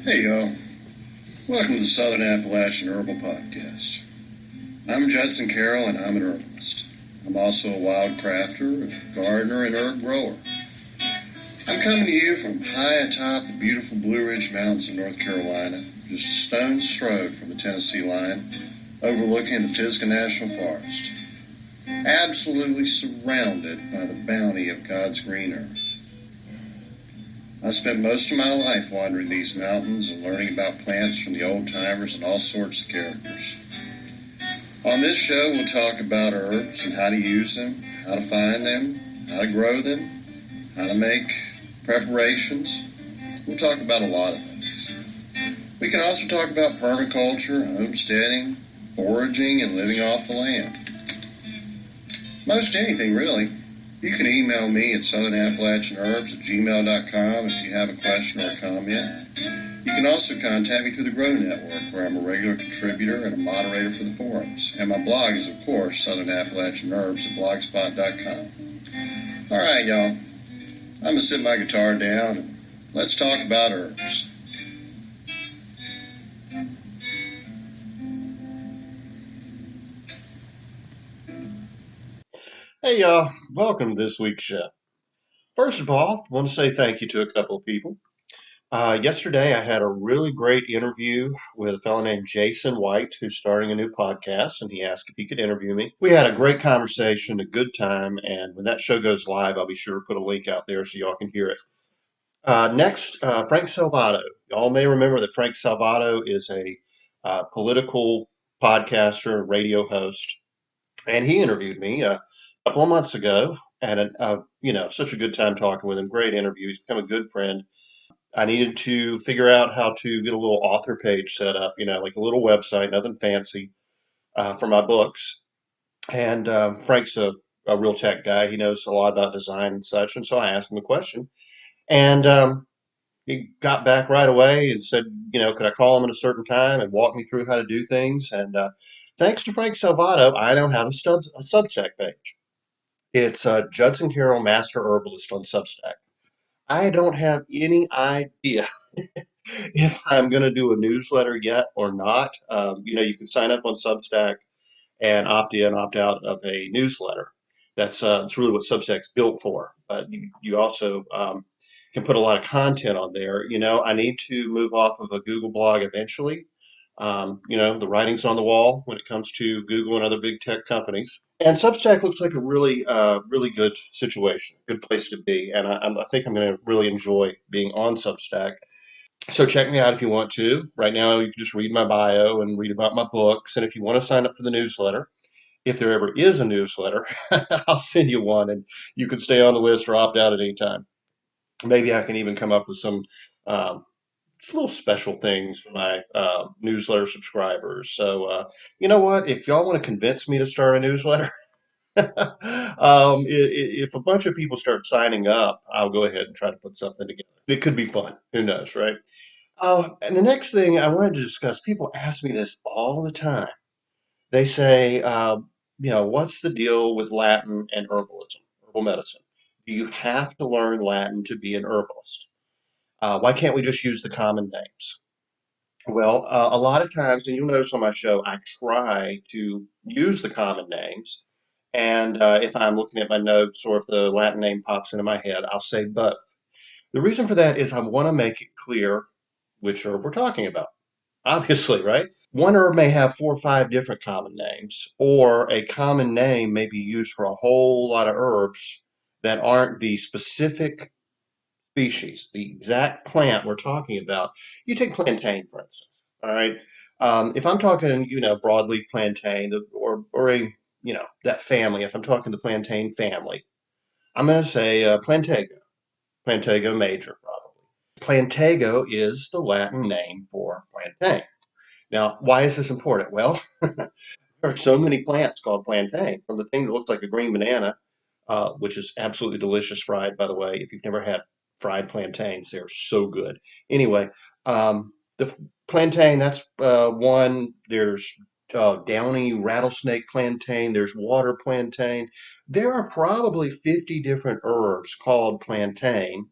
Hey y'all, welcome to the Southern Appalachian Herbal Podcast. I'm Judson Carroll and I'm an herbalist. I'm also a wild crafter, a gardener, and herb grower. I'm coming to you from high atop the beautiful Blue Ridge Mountains of North Carolina, just a stone's throw from the Tennessee line, overlooking the Pisgah National Forest. Absolutely surrounded by the bounty of God's green earth. I spent most of my life wandering these mountains and learning about plants from the old timers and all sorts of characters. On this show, we'll talk about herbs and how to use them, how to find them, how to grow them, how to make preparations. We'll talk about a lot of things. We can also talk about permaculture, homesteading, foraging, and living off the land. Most anything, really. You can email me at southern-appalachian-herbs@gmail.com if you have a question or a comment. You can also contact me through the Grow Network, where I'm a regular contributor and a moderator for the forums. And my blog is, of course, southern-appalachian-herbs@blogspot.com. All right, y'all. I'm going to sit my guitar down and let's talk about herbs. Hey y'all, welcome to this week's show. First of all, I want to say thank you to a couple of people. Yesterday I had a really great interview with a fellow named Jason White, who's starting a new podcast, and he asked if he could interview me. We had a great conversation, a good time, and when that show goes live, I'll be sure to put a link out there so y'all can hear it. Next, Frank Salvato. Y'all may remember that Frank Salvato is a political podcaster, radio host, and he interviewed me a couple of months ago, and such a good time talking with him. Great interview. He's become a good friend. I needed to figure out how to get a little author page set up, like a little website, nothing fancy, for my books. And Frank's a real tech guy. He knows a lot about design and such. And so I asked him a question, and he got back right away and said, could I call him at a certain time and walk me through how to do things? And thanks to Frank Salvato, I now have a Substack page. It's Judson Carroll Master Herbalist on Substack. I don't have any idea if I'm going to do a newsletter yet or not. You can sign up on Substack and opt in, opt out of a newsletter. That's really what Substack's built for. But you also can put a lot of content on there. I need to move off of a Google blog eventually. The writing's on the wall when it comes to Google and other big tech companies. And Substack looks like a really good situation, good place to be. And I think I'm going to really enjoy being on Substack. So check me out if you want to. Right now, you can just read my bio and read about my books. And if you want to sign up for the newsletter, if there ever is a newsletter, I'll send you one and you can stay on the list or opt out at any time. Maybe I can even come up with some little special things for my newsletter subscribers. So, you know what? If y'all want to convince me to start a newsletter, if a bunch of people start signing up, I'll go ahead and try to put something together. It could be fun. Who knows, right? And the next thing I wanted to discuss, people ask me this all the time. They say, what's the deal with Latin and herbalism, herbal medicine? Do you have to learn Latin to be an herbalist? Why can't we just use the common names? Well, a lot of times, and you'll notice on my show, I try to use the common names. And if I'm looking at my notes or if the Latin name pops into my head, I'll say both. The reason for that is I want to make it clear which herb we're talking about. Obviously, right? One herb may have 4 or 5 different common names, or a common name may be used for a whole lot of herbs that aren't the specific species, the exact plant we're talking about. You take plantain, for instance, all right? If I'm talking, broadleaf plantain or a, that family, if I'm talking the plantain family, I'm going to say Plantago major, probably. Plantago is the Latin name for plantain. Now, why is this important? Well, there are so many plants called plantain, from the thing that looks like a green banana, which is absolutely delicious fried, by the way. If you've never had fried plantains, they're so good. Anyway, the plantain, that's one. There's downy rattlesnake plantain. There's water plantain. There are probably 50 different herbs called plantain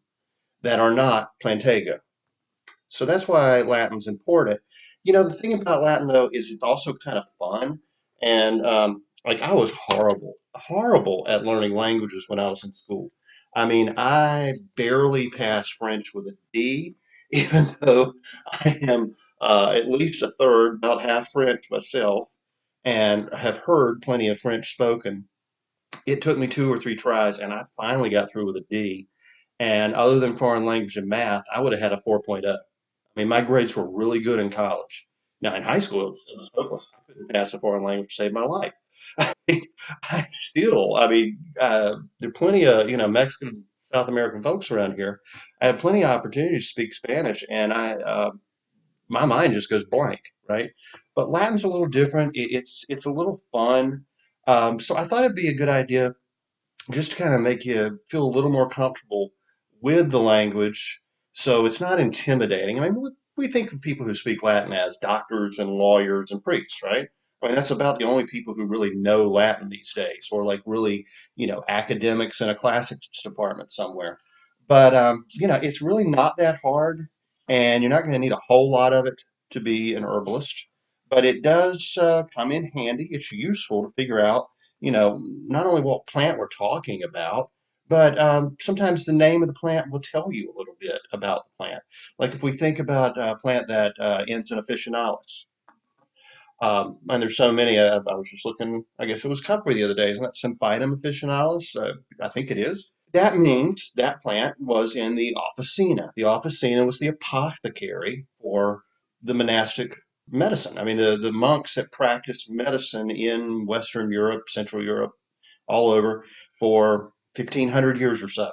that are not plantago. So that's why Latin's important. The thing about Latin though is it's also kind of fun. And like I was horrible at learning languages when I was in school. I mean, I barely passed French with a D, even though I am at least a third, about half French myself, and have heard plenty of French spoken. It took me two or three tries, and I finally got through with a D. And other than foreign language and math, I would have had a 4.0. I mean, my grades were really good in college. Now, in high school, it was hopeless. I couldn't pass a foreign language to save my life. There are plenty of, Mexican, South American folks around here. I had plenty of opportunities to speak Spanish, and my mind just goes blank, right? But Latin's a little different. It's a little fun. So I thought it'd be a good idea just to kind of make you feel a little more comfortable with the language so it's not intimidating. I mean, we think of people who speak Latin as doctors and lawyers and priests, right? I mean, that's about the only people who really know Latin these days, or like really, academics in a classics department somewhere. But, it's really not that hard, and you're not going to need a whole lot of it to be an herbalist. But it does come in handy. It's useful to figure out not only what plant we're talking about, but sometimes the name of the plant will tell you a little bit about the plant. Like if we think about a plant that ends in officinalis, and there's so many. I was just looking, I guess it was Comfrey the other day, isn't that Symphytum officinalis? I think it is. That means that plant was in the officina. The officina was the apothecary for the monastic medicine. I mean, the monks that practiced medicine in Western Europe, Central Europe, all over for 1,500 years or so.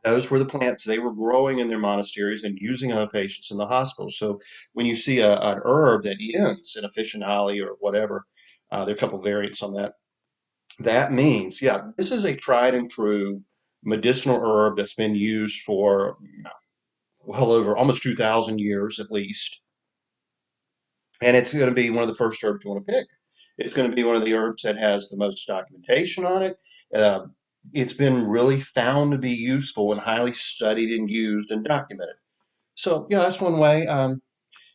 Those were the plants they were growing in their monasteries and using on patients in the hospital. So when you see an herb that ends in officinale or whatever, there are a couple variants on that. That means, yeah, this is a tried and true medicinal herb that's been used for well over almost 2,000 years at least. And it's going to be one of the first herbs you want to pick. It's going to be one of the herbs that has the most documentation on it. Uh, it's been really found to be useful and highly studied and used and documented. So, yeah, that's one way.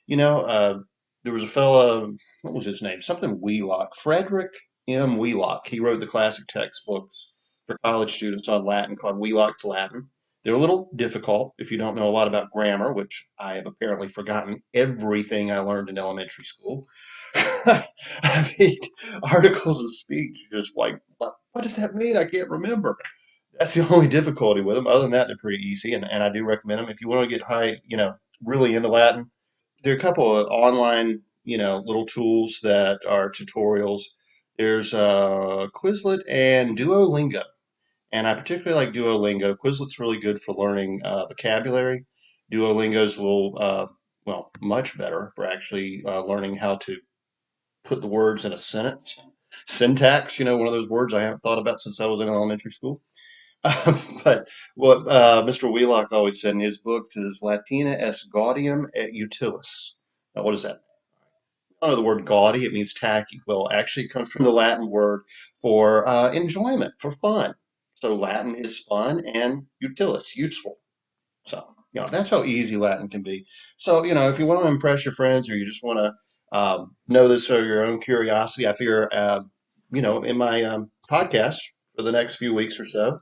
You know, uh, there was a fellow, what was his name? Something Wheelock, Frederick M. Wheelock. He wrote the classic textbooks for college students on Latin called Wheelock's Latin. They're a little difficult if you don't know a lot about grammar, which I have apparently forgotten everything I learned in elementary school. I mean, articles of speech, just like, what does that mean? I can't remember. That's the only difficulty with them. Other than that, they're pretty easy, and I do recommend them if you want to get high, really into Latin. There are a couple of online, little tools that are tutorials. There's Quizlet and Duolingo, and I particularly like Duolingo. Quizlet's really good for learning vocabulary. Duolingo's a little, well, much better for actually learning how to put the words in a sentence. Syntax, one of those words I haven't thought about since I was in elementary school. But what Mr. Wheelock always said in his book is Latina est gaudium et utilis. Now, what does that mean? I don't know the word gaudy, it means tacky. Well, actually, it comes from the Latin word for enjoyment, for fun. So Latin is fun and utilis, useful. So, that's how easy Latin can be. So, if you want to impress your friends or you just want to know this for your own curiosity, I figure, in my podcast for the next few weeks or so,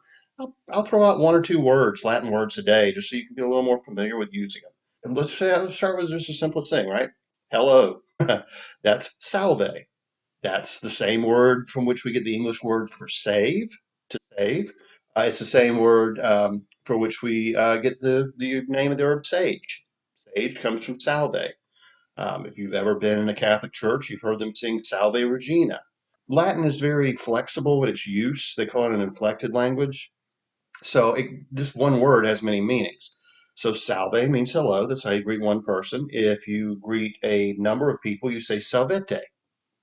I'll throw out one or two words, Latin words a day, just so you can be a little more familiar with using them. And let's start with just the simplest thing, right? Hello. That's salve. That's the same word from which we get the English word for save, to save. It's the same word for which we get the name of the herb sage. Sage comes from salve. If you've ever been in a Catholic church, you've heard them sing Salve Regina. Latin is very flexible in its use. They call it an inflected language. So this one word has many meanings. So salve means hello. That's how you greet one person. If you greet a number of people, you say salvete.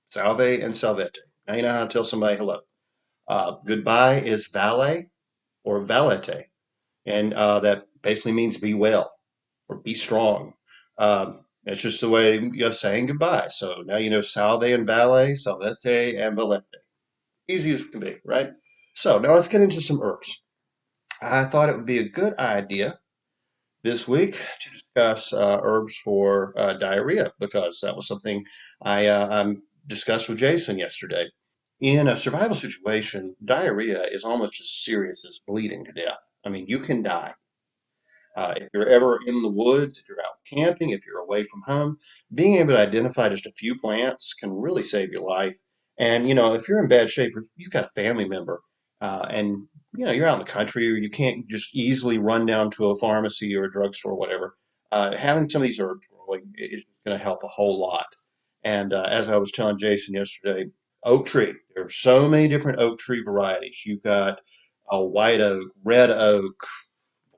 Salve and salvete. Now you know how to tell somebody hello. Goodbye is vale or valete, and that basically means be well or be strong. It's just the way of saying goodbye. So now you know salve and vale, salvete and valete. Easy as it can be, right? So now let's get into some herbs. I thought it would be a good idea this week discuss herbs for diarrhea because that was something I discussed with Jason yesterday. In a survival situation, diarrhea is almost as serious as bleeding to death. I mean, you can die. If you're ever in the woods, if you're out camping, if you're away from home, being able to identify just a few plants can really save your life. And, if you're in bad shape, if you've got a family member, and, you're out in the country or you can't just easily run down to a pharmacy or a drugstore or whatever, having some of these herbs really is going to help a whole lot. And as I was telling Jason yesterday, oak tree, there are so many different oak tree varieties. You've got a white oak, red oak,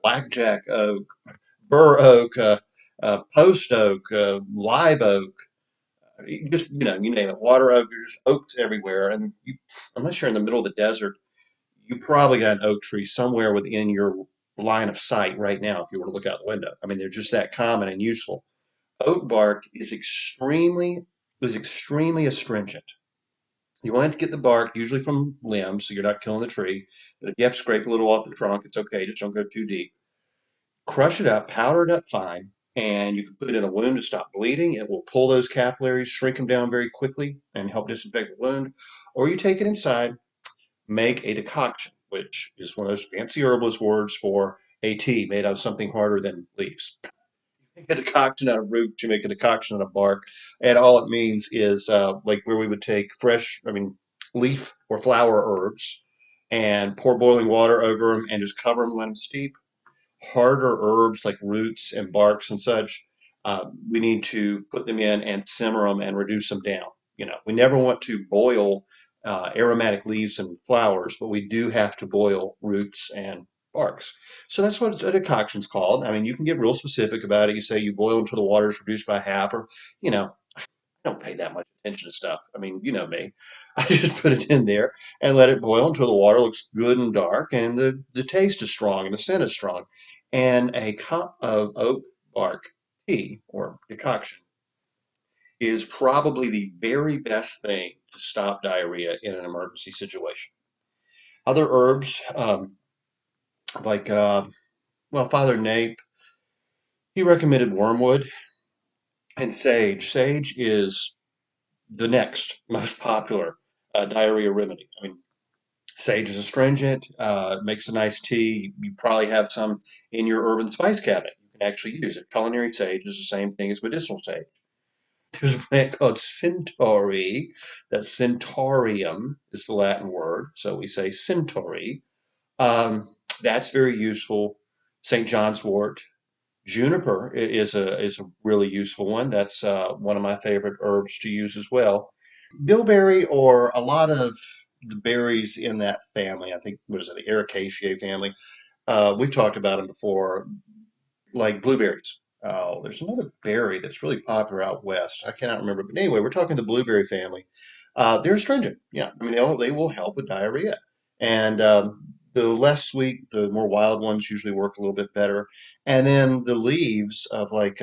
blackjack oak, bur oak, post oak, live oak, just you name it, water oak. There's just oaks everywhere, and unless you're in the middle of the desert, you probably got an oak tree somewhere within your line of sight right now if you were to look out the window. I mean, they're just that common and useful. Oak bark is extremely astringent. You want to get the bark usually from limbs, so you're not killing the tree. But if you have to scrape a little off the trunk, it's okay. Just don't go too deep. Crush it up, powder it up fine, and you can put it in a wound to stop bleeding. It will pull those capillaries, shrink them down very quickly, and help disinfect the wound. Or you take it inside, make a decoction, which is one of those fancy herbalist words for a tea made out of something harder than leaves. Make a decoction out of roots, you make a decoction out of bark, and all it means is like where we would take fresh, leaf or flower herbs and pour boiling water over them and just cover them, let them steep. Harder herbs like roots and barks and such, we need to put them in and simmer them and reduce them down. We never want to boil aromatic leaves and flowers, but we do have to boil roots and barks. So that's what a decoction's called. I mean, you can get real specific about it. You say you boil until the water is reduced by half, or I don't pay that much attention to stuff. I mean, you know me. I just put it in there and let it boil until the water looks good and dark and the taste is strong and the scent is strong. And a cup of oak bark tea or decoction is probably the very best thing to stop diarrhea in an emergency situation. Other herbs, like, Father Nape, he recommended wormwood and sage. Sage is the next most popular diarrhea remedy. I mean, sage is astringent, makes a nice tea. You probably have some in your urban spice cabinet. You can actually use it. Culinary sage is the same thing as medicinal sage. There's a plant called centauri. That's centaureum is the Latin word, so we say centauri. That's very useful. St. John's wort. Juniper is a really useful one. That's one of my favorite herbs to use as well. Bilberry or a lot of the berries in that family, I think, what is it, the Ericaceae family? We've talked about them before, like blueberries. There's another berry that's really popular out west. I cannot remember, but anyway, we're talking the blueberry family. They're astringent. Yeah, I mean they will help with diarrhea, and the less sweet, the more wild ones usually work a little bit better. And then the leaves of like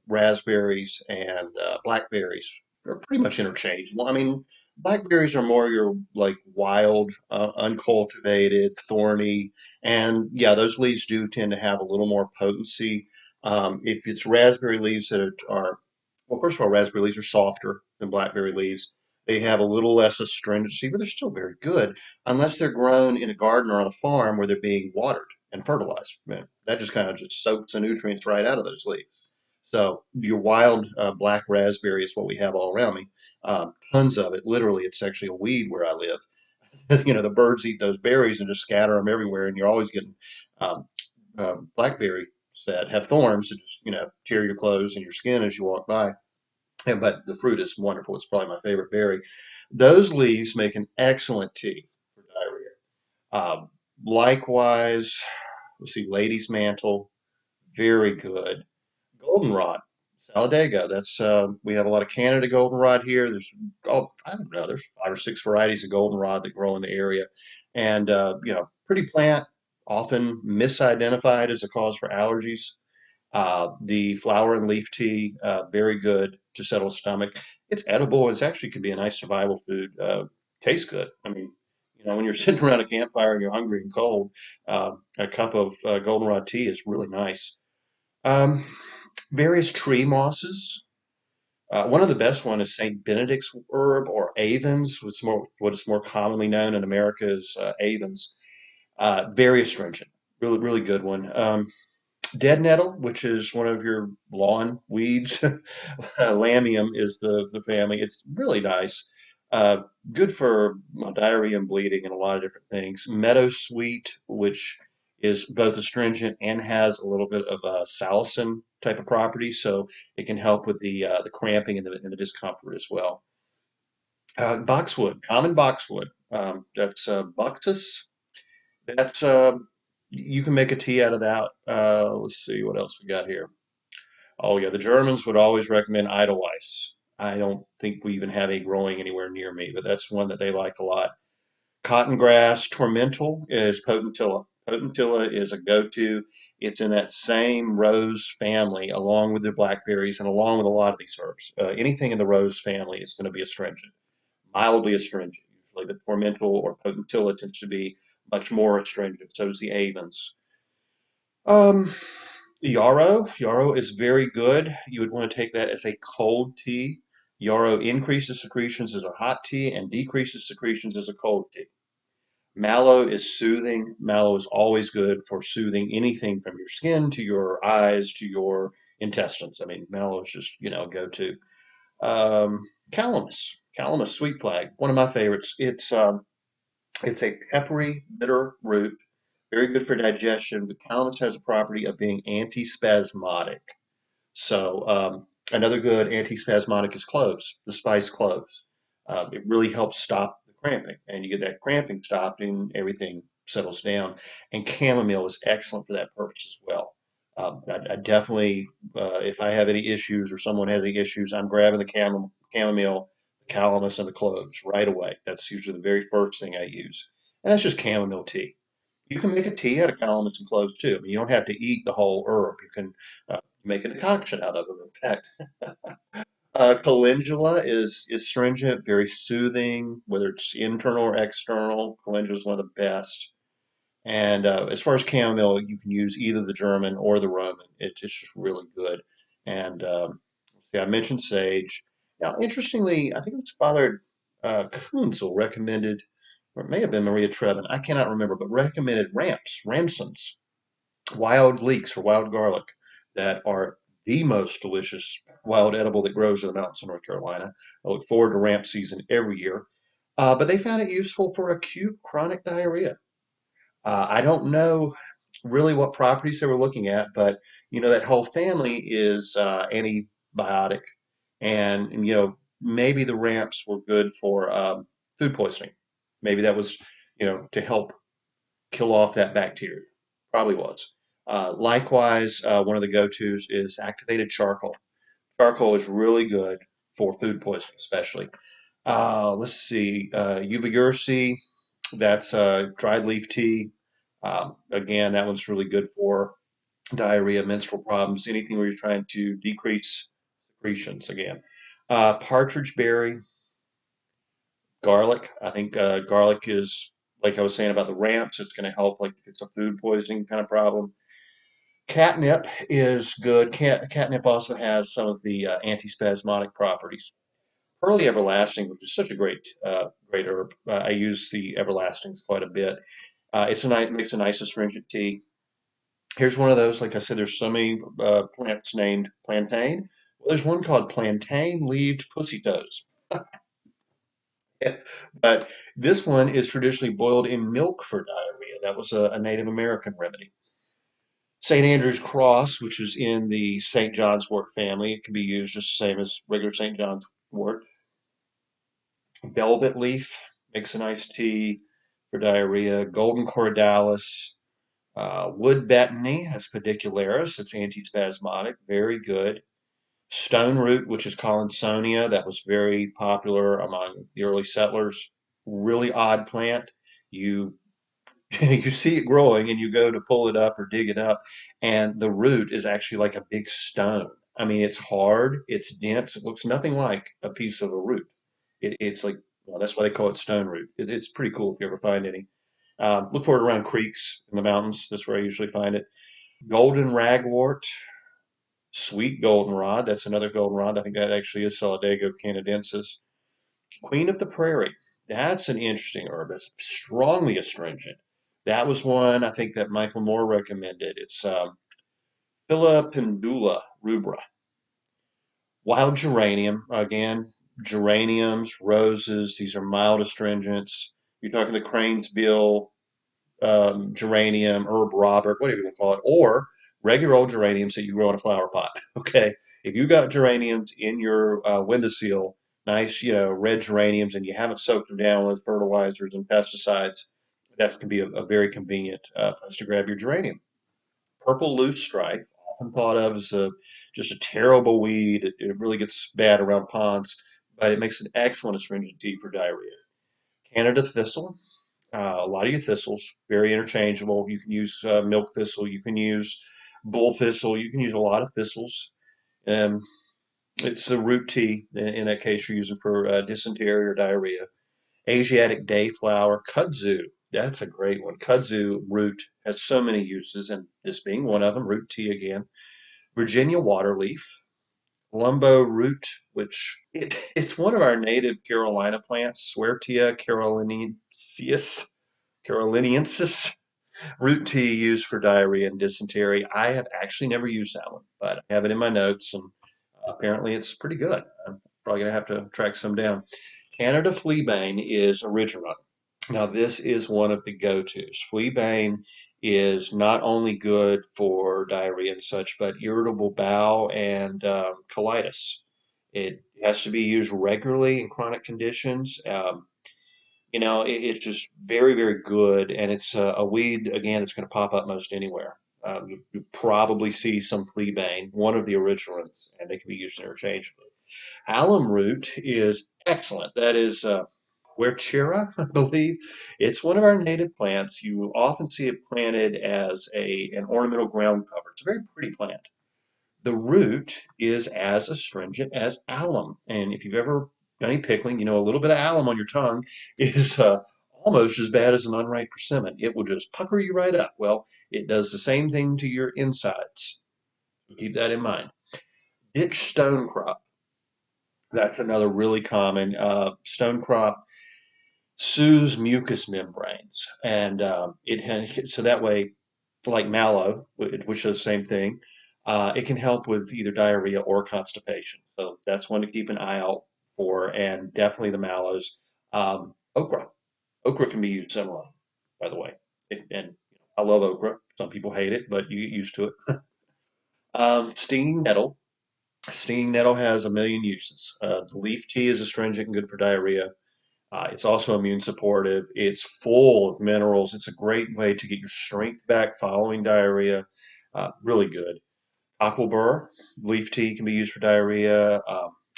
raspberries and blackberries are pretty much interchangeable. I mean, blackberries are more your like wild, uncultivated, thorny, and yeah, those leaves do tend to have a little more potency. If it's raspberry leaves that well, first of all, raspberry leaves are softer than blackberry leaves. They have a little less astringency, but they're still very good unless they're grown in a garden or on a farm where they're being watered and fertilized. Man, that just kind of just soaks the nutrients right out of those leaves. So your wild black raspberry is what we have all around me. Tons of it. Literally, it's actually a weed where I live. The birds eat those berries and just scatter them everywhere, and you're always getting um, blackberries that have thorns that just tear your clothes and your skin as you walk by. But the fruit is wonderful. It's probably my favorite berry. Those leaves make an excellent tea for diarrhea. Likewise, let's see, lady's mantle, very good. Goldenrod, Saladega. That's we have a lot of Canada goldenrod here. I don't know, there's 5 or 6 varieties of goldenrod that grow in the area, and pretty plant, often misidentified as a cause for allergies. The flower and leaf tea, very good to settle stomach. It's edible. It's actually can be a nice survival food. Tastes good. I mean, when you're sitting around a campfire and you're hungry and cold, a cup of goldenrod tea is really nice. Um, Various tree mosses. One of the best one is Saint Benedict's herb or Avens, what is more commonly known in America as Avens. Very astringent, really really good one. Dead nettle, which is one of your lawn weeds. Lamium is the family. It's really nice. Uh, Good for diarrhea and bleeding and a lot of different things. Meadow sweet, which is both astringent and has a little bit of a salicin type of property, so it can help with the cramping and the discomfort as well. Boxwood, common boxwood. That's Buxus. That's you can make a tea out of that. Let's see what else we got here. Oh yeah, the Germans would always recommend Edelweiss. I don't think we even have a growing anywhere near me, but that's one that they like a lot. Cotton grass, tormental is potentilla. Potentilla is a go-to. It's in that same rose family, along with the blackberries and along with a lot of these herbs. Anything in the rose family is going to be astringent, mildly astringent usually, but tormental or potentilla tends to be much more astringent. So does the avens. Um, Yarrow is very good. You would want to take that as a cold tea. Yarrow increases secretions as a hot tea and decreases secretions as a cold tea. Mallow is soothing. Mallow is always good for soothing anything from your skin to your eyes to your intestines. I mean, mallow is just, go to. Calamus, sweet flag, one of my favorites. It's a peppery, bitter root, very good for digestion. But calamus has a property of being antispasmodic. So another good antispasmodic is cloves, the spice cloves. It really helps stop the cramping, and you get that cramping stopped, and everything settles down. And chamomile is excellent for that purpose as well. I definitely, if I have any issues or someone has any issues, I'm grabbing the chamomile, the calamus, and the cloves right away. That's usually the very first thing I use, and that's just chamomile tea. You can make a tea out of calamus and cloves too. I mean, you don't have to eat the whole herb. You can make a decoction out of them, in fact. Calendula is stringent, very soothing, whether it's internal or external. Calendula is one of the best. And as far as chamomile, you can use either the German or the Roman. It's just really good. And see, I mentioned sage. Now, interestingly, I think it was Father Kunzel recommended, or it may have been Maria Trevin, I cannot remember, but recommended ramsons, wild leeks or wild garlic that are the most delicious wild edible that grows in the mountains of North Carolina. I look forward to ramp season every year. But they found it useful for acute chronic diarrhea. I don't know really what properties they were looking at, but that whole family is antibiotic, and maybe the ramps were good for food poisoning. Maybe that was to help kill off that bacteria. Probably was. Likewise, one of the go-tos is activated charcoal. Charcoal is really good for food poisoning, especially. Let's see, uva ursi, that's dried leaf tea. Again, that one's really good for diarrhea, menstrual problems, anything where you're trying to decrease secretions. Again, partridge berry, garlic. I think garlic is, like I was saying about the ramps, it's going to help like if it's a food poisoning kind of problem. Catnip is good. Catnip also has some of the antispasmodic properties. Early everlasting, which is such a great herb. I use the everlastings quite a bit. Makes a nice astringent tea. Here's one of those. Like I said, there's so many plants named plantain. Well, there's one called plantain-leaved pussy toes. But this one is traditionally boiled in milk for diarrhea. That was a Native American remedy. St. Andrew's cross, which is in the St. John's wort family, it can be used just the same as regular St. John's wort. Velvet leaf makes a nice tea for diarrhea. Golden cordalis, wood betony has pedicularis. It's antispasmodic, very good. Stone root, which is Collinsonia, that was very popular among the early settlers. Really odd plant. You you see it growing and you go to pull it up or dig it up, and the root is actually like a big stone. I mean, it's hard, it's dense, it looks nothing like a piece of a root. It's like, well, that's why they call it stone root. It's pretty cool if you ever find any. Look for it around creeks in the mountains. That's where I usually find it. Golden ragwort. Sweet goldenrod, that's another goldenrod. I think that actually is Solidago canadensis. Queen of the Prairie, that's an interesting herb. It's strongly astringent. That was one I think that Michael Moore recommended. It's Philopendula rubra. Wild geranium, again, geraniums, roses, these are mild astringents. You're talking the crane's bill, geranium, herb Robert, whatever you want to call it, or regular old geraniums that you grow in a flower pot. Okay, if you got geraniums in your windowsill, nice, red geraniums, and you haven't soaked them down with fertilizers and pesticides, that can be a very convenient place to grab your geranium. Purple loosestrife, often thought of as just a terrible weed. It really gets bad around ponds, but it makes an excellent astringent tea for diarrhea. Canada thistle, a lot of your thistles, very interchangeable. You can use milk thistle, you can use bull thistle, you can use a lot of thistles. Um, it's a root tea. In that case, you're using for dysentery or diarrhea. Asiatic dayflower, kudzu. That's a great one. Kudzu root has so many uses, and this being one of them, root tea again. Virginia waterleaf, lumbo root, which it's one of our native Carolina plants, Swertia caroliniensis. Root tea used for diarrhea and dysentery. I have actually never used that one, but I have it in my notes, and apparently it's pretty good. I'm probably gonna have to track some down. Canada fleabane is original. Now, this is one of the go-tos. Fleabane is not only good for diarrhea and such, but irritable bowel and colitis. It has to be used regularly in chronic conditions. It's just very, very good, and it's a weed again that's going to pop up most anywhere. You probably see some fleabane, one of the originals, and they can be used interchangeably. Alum root is excellent. That is Huerchera, I believe. It's one of our native plants. You will often see it planted as an ornamental ground cover. It's a very pretty plant. The root is as astringent as alum. And if you've ever done any pickling, a little bit of alum on your tongue is almost as bad as an unripe persimmon. It will just pucker you right up. Well, it does the same thing to your insides. Keep that in mind. Ditch stonecrop. That's another really common stonecrop soothes mucous membranes, and so that way, like mallow, which does the same thing, it can help with either diarrhea or constipation. So that's one to keep an eye out for, and definitely the mallows. Okra, okra can be used similar, by the way, and I love okra. Some people hate it, but you get used to it. Stinging nettle. Stinging nettle has a million uses. The leaf tea is astringent and good for diarrhea. It's also immune supportive. It's full of minerals. It's a great way to get your strength back following diarrhea. Really good. Aquaburr, leaf tea can be used for diarrhea.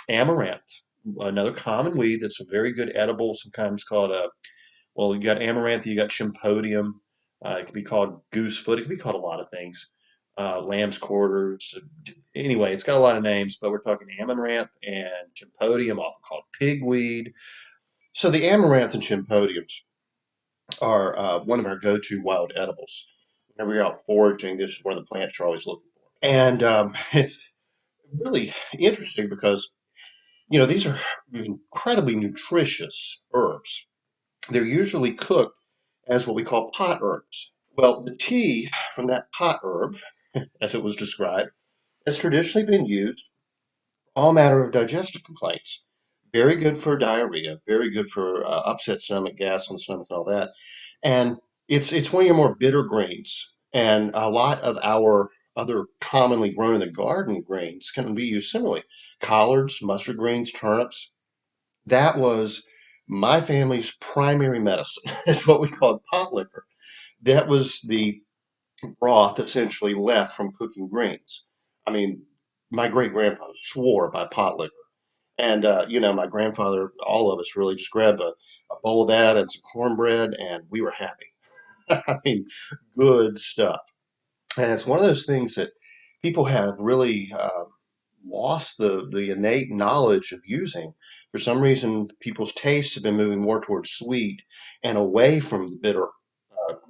Amaranth, another common weed that's a very good edible, sometimes called well, you got amaranth, you got chimpodium. It can be called goosefoot. It can be called a lot of things. Lamb's quarters. Anyway, it's got a lot of names, but we're talking amaranth and chimpodium, often called pigweed. So the amaranth and chimpodiums are one of our go-to wild edibles. Whenever you're out foraging, this is one of the plants you're always looking for. And it's really interesting because, these are incredibly nutritious herbs. They're usually cooked as what we call pot herbs. Well, the tea from that pot herb, as it was described, has traditionally been used all manner of digestive complaints. Very good for diarrhea, very good for upset stomach, gas on the stomach, and all that. And it's one of your more bitter greens. And a lot of our other commonly grown in the garden greens can be used similarly. Collards, mustard greens, turnips. That was my family's primary medicine. It's what we called pot liquor. That was the broth essentially left from cooking greens. I mean, my great grandfather swore by pot liquor. And, my grandfather, all of us really just grabbed a bowl of that and some cornbread, and we were happy. I mean, good stuff. And it's one of those things that people have really lost the innate knowledge of using. For some reason, people's tastes have been moving more towards sweet and away from the bitter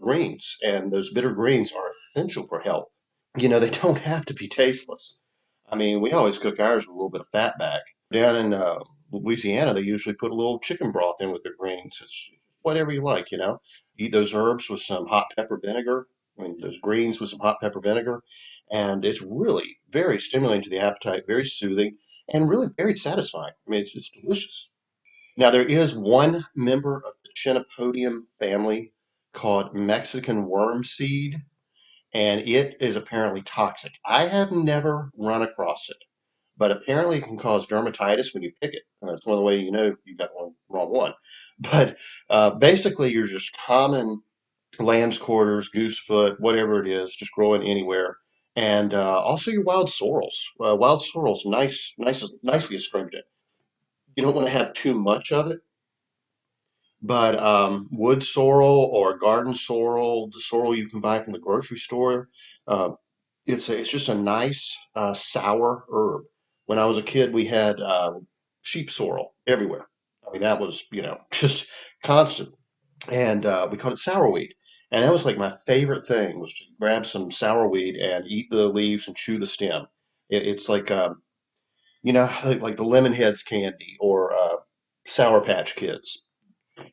greens. And those bitter greens are essential for health. They don't have to be tasteless. I mean, we always cook ours with a little bit of fat back. Down in Louisiana, they usually put a little chicken broth in with their greens. It's whatever you like, you know. Eat those herbs with some hot pepper vinegar. I mean, those greens with some hot pepper vinegar, and it's really very stimulating to the appetite, very soothing, and really very satisfying. I mean, it's delicious. Now, there is one member of the Chenopodium family called Mexican worm seed, and it is apparently toxic. I have never run across it, but apparently it can cause dermatitis when you pick it. That's one of the ways you know you got the wrong one. But basically, you're just common lamb's quarters, goosefoot, whatever it is, just growing anywhere. And also your wild sorrels. Wild sorrels, nicely astringent. You don't want to have too much of it, but wood sorrel or garden sorrel, the sorrel you can buy from the grocery store, uh, it's just a nice sour herb. When I was a kid, we had sheep sorrel everywhere. I mean, that was, just constant. And we called it sourweed. And that was like my favorite thing was to grab some sourweed and eat the leaves and chew the stem. It's like, like the lemon heads candy or Sour Patch Kids.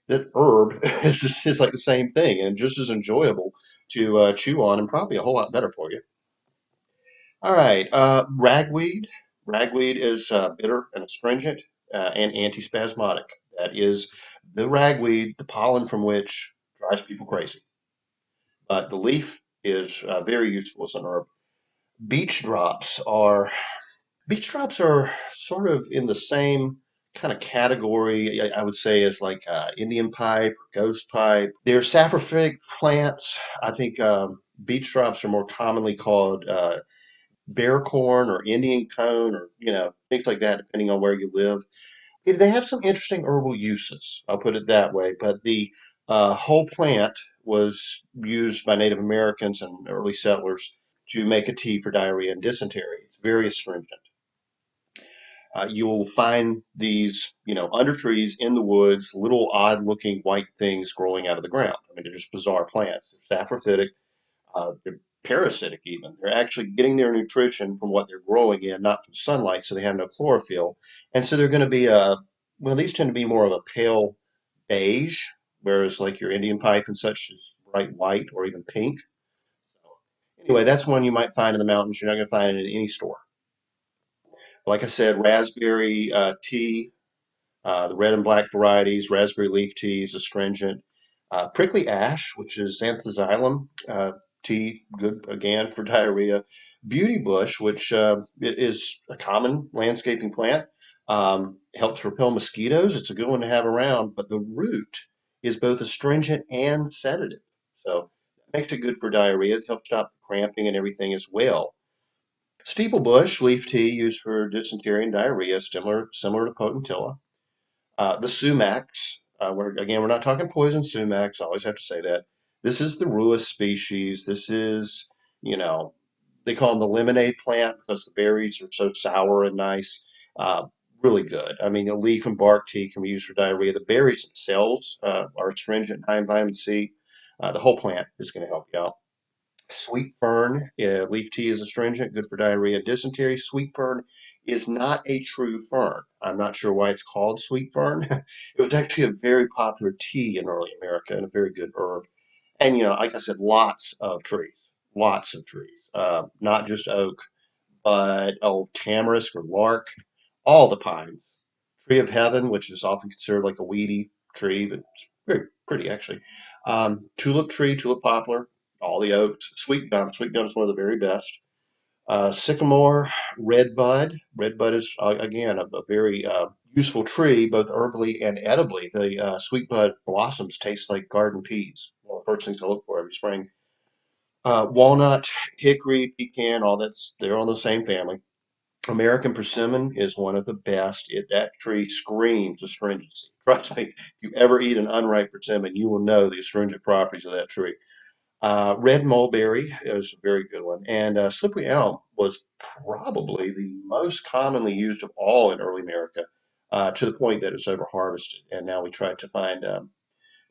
That herb is like the same thing and just as enjoyable to chew on and probably a whole lot better for you. All right, ragweed. Ragweed is bitter and astringent and antispasmodic. That is the ragweed, the pollen from which drives people crazy. But the leaf is very useful as an herb. Beech drops are beech drops are sort of in the same kind of category, I would say, as like Indian pipe or ghost pipe. They're saprophytic plants. I think beech drops are more commonly called bear corn or Indian cone or things like that, depending on where you live. They have some interesting herbal uses. I'll put it that way. But the whole plant was used by Native Americans and early settlers to make a tea for diarrhea and dysentery. It's very astringent. You will find these, under trees in the woods, little odd-looking white things growing out of the ground. I mean, they're just bizarre plants. They're saprophytic. They're parasitic even. They're actually getting their nutrition from what they're growing in, not from sunlight, so they have no chlorophyll. And so they're going to be well, these tend to be more of a pale beige, whereas like your Indian pipe and such is bright white or even pink. Anyway, that's one you might find in the mountains. You're not going to find it in any store. Like I said, raspberry tea, the red and black varieties, raspberry leaf teas, astringent. Prickly ash, which is anthoxylum tea, good again for diarrhea. Beauty bush, which is a common landscaping plant, helps repel mosquitoes. It's a good one to have around, but the root is both astringent and sedative. So that makes it good for diarrhea. It helps stop the cramping and everything as well. Steeplebush leaf tea used for dysentery and diarrhea, similar to potentilla. The sumacs, we're not talking poison sumacs. I always have to say that. This is the Ruis species. This is, you know, they call them the lemonade plant because the berries are so sour and nice. Uh, really good. I mean, a leaf and bark tea can be used for diarrhea. The berries themselves are astringent, high in vitamin C. The whole plant is going to help you out. Sweet fern, leaf tea is astringent, good for diarrhea and dysentery. Sweet fern is not a true fern. I'm not sure why it's called sweet fern. It was actually a very popular tea in early America and a very good herb. And, like I said, lots of trees, not just oak, but tamarisk or lark, all the pines. Tree of heaven, which is often considered like a weedy tree, but it's very pretty actually. Tulip tree, tulip poplar, all the oaks. Sweet gum, sweet gum is one of the very best. Sycamore, redbud. Redbud is again a very useful tree, both herbally and edibly. The sweetbud blossoms taste like garden peas. One of the first things to look for every spring. Walnut, hickory, pecan, all they're on the same family. American persimmon is one of the best. That tree screams astringency. Trust me, if you ever eat an unripe persimmon, you will know the astringent properties of that tree. Red mulberry is a very good one. And slippery elm was probably the most commonly used of all in early America, to the point that it's over harvested. And now we try to find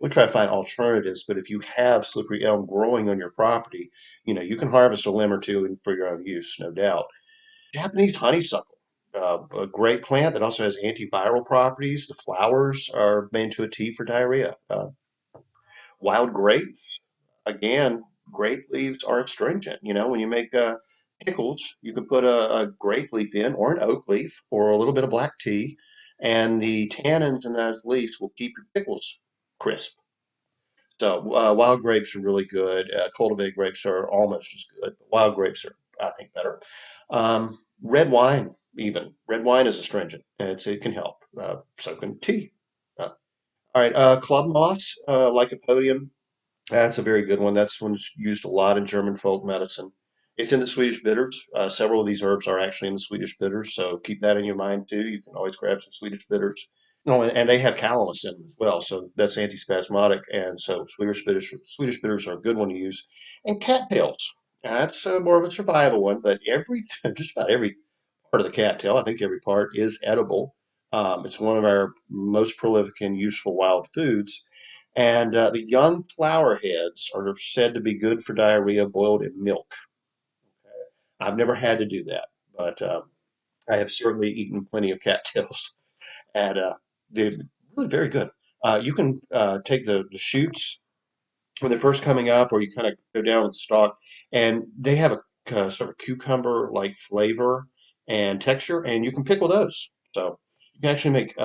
alternatives. But if you have slippery elm growing on your property, you can harvest a limb or two for your own use, no doubt. Japanese honeysuckle, a great plant that also has antiviral properties. The flowers are made into a tea for diarrhea. Wild grape, again, grape leaves are astringent. You know, when you make pickles, you can put a grape leaf in or an oak leaf or a little bit of black tea, and the tannins in those leaves will keep your pickles crisp. So wild grapes are really good. Cultivated grapes are almost as good, but wild grapes are, I think, better. Red wine, even red wine is astringent, and it can help. So can tea. All right, club moss, Lycopodium. That's a very good one. That's one's used a lot in German folk medicine. It's in the Swedish bitters. Several of these herbs are actually in the Swedish bitters, so keep that in your mind too. You can always grab some Swedish bitters. No, and they have calamus in them as well, so that's antispasmodic, and so Swedish bitters are a good one to use. And cattails. That's more of a survival one, but every just about every part of the cattail, I think every part is edible. It's one of our most prolific and useful wild foods. And the young flower heads are said to be good for diarrhea boiled in milk. I've never had to do that, but I have certainly eaten plenty of cattails, and they're really very good. You can take the shoots when they're first coming up, or you kind of go down with the stalk, and they have a sort of cucumber-like flavor and texture, and you can pickle those. So you can actually make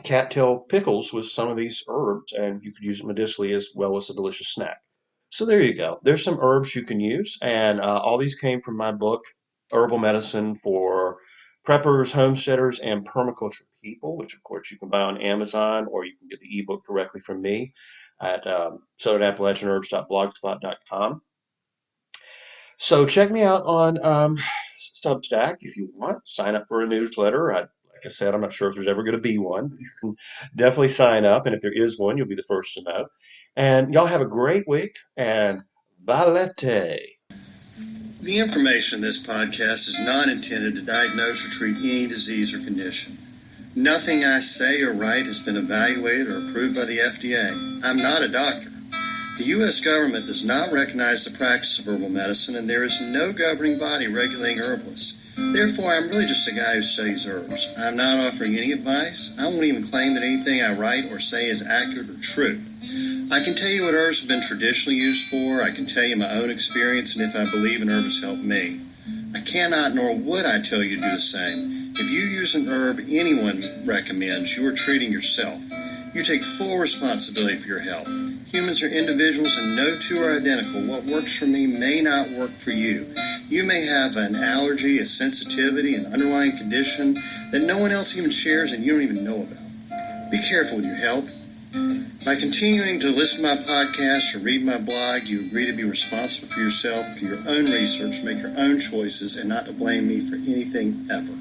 cattail pickles with some of these herbs, and you could use it medicinally as well as a delicious snack. So there you go. There's some herbs you can use, and all these came from my book, Herbal Medicine for Preppers, Homesteaders, and Permaculture People, which of course you can buy on Amazon, or you can get the ebook directly from me at southernappalachianherbs.blogspot.com. So check me out on Substack if you want. Sign up for a newsletter. Like I said, I'm not sure if there's ever going to be one, but you can definitely sign up. And if there is one, you'll be the first to know. And y'all have a great week and valete. The information in this podcast is not intended to diagnose or treat any disease or condition. Nothing I say or write has been evaluated or approved by the FDA. I'm not a doctor. The U.S. government does not recognize the practice of herbal medicine, and there is no governing body regulating herbalists. Therefore, I'm really just a guy who studies herbs. I'm not offering any advice. I won't even claim that anything I write or say is accurate or true. I can tell you what herbs have been traditionally used for. I can tell you my own experience and if I believe an herb has helped me. I cannot nor would I tell you to do the same. If you use an herb anyone recommends, you are treating yourself. You take full responsibility for your health. Humans are individuals and no two are identical. What works for me may not work for you. You may have an allergy, a sensitivity, an underlying condition that no one else even shares and you don't even know about. Be careful with your health. By continuing to listen to my podcast or read my blog, you agree to be responsible for yourself, for your own research, make your own choices, and not to blame me for anything ever.